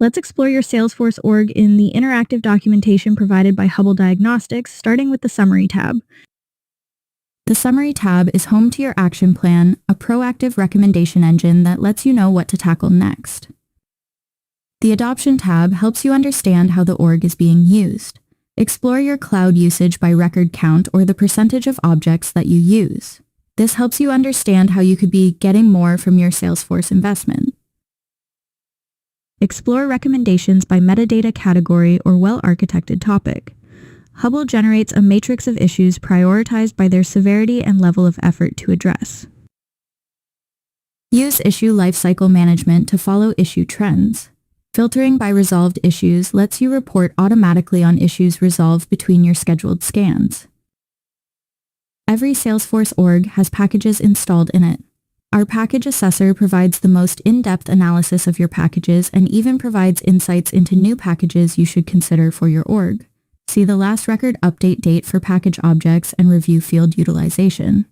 Let's explore your Salesforce org in the interactive documentation provided by Hubbl Diagnostics, starting with the Summary tab. The Summary tab is home to your action plan, a proactive recommendation engine that lets you know what to tackle next. The Adoption tab helps you understand how the org is being used. Explore your cloud usage by record count or the percentage of objects that you use. This helps you understand how you could be getting more from your Salesforce investment. Explore recommendations by metadata category or well-architected topic. Hubbl generates a matrix of issues prioritized by their severity and level of effort to address. Use issue lifecycle management to follow issue trends. Filtering by resolved issues lets you report automatically on issues resolved between your scheduled scans. Every Salesforce org has packages installed in it. Our Package Assessor provides the most in-depth analysis of your packages and even provides insights into new packages you should consider for your org. See the last record update date for package objects and review field utilization.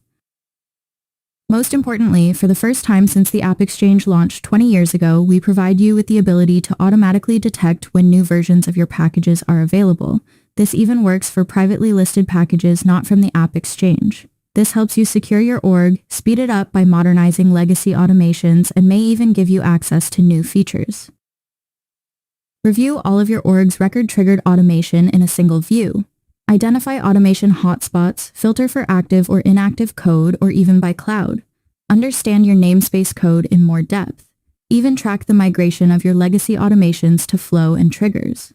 Most importantly, for the first time since the App Exchange launched 20 years ago, we provide you with the ability to automatically detect when new versions of your packages are available. This even works for privately listed packages not from the App Exchange. This helps you secure your org, speed it up by modernizing legacy automations, and may even give you access to new features. Review all of your org's record-triggered automation in a single view. Identify automation hotspots, filter for active or inactive code, or even by cloud. Understand your namespace code in more depth. Even track the migration of your legacy automations to flow and triggers.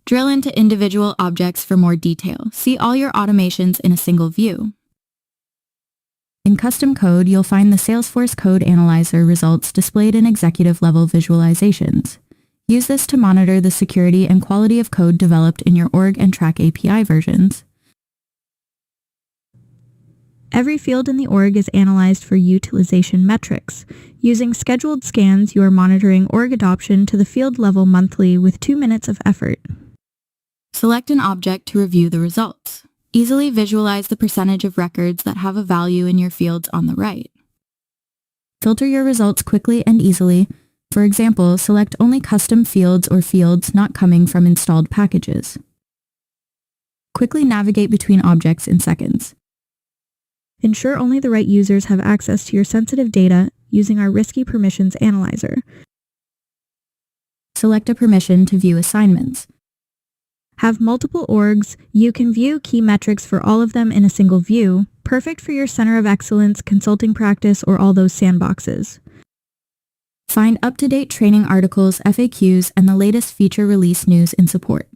Drill into individual objects for more detail. See all your automations in a single view. In custom code, you'll find the Salesforce Code Analyzer results displayed in executive-level visualizations. Use this to monitor the security and quality of code developed in your org and track API versions. Every field in the org is analyzed for utilization metrics. Using scheduled scans, you are monitoring org adoption to the field level monthly with 2 minutes of effort. Select an object to review the results. Easily visualize the percentage of records that have a value in your fields on the right. Filter your results quickly and easily. For example, select only custom fields or fields not coming from installed packages. Quickly navigate between objects in seconds. Ensure only the right users have access to your sensitive data using our Risky Permissions Analyzer. Select a permission to view assignments. Have multiple orgs, you can view key metrics for all of them in a single view, perfect for your Center of Excellence, consulting practice, or all those sandboxes. Find up-to-date training articles, FAQs, and the latest feature release news in support.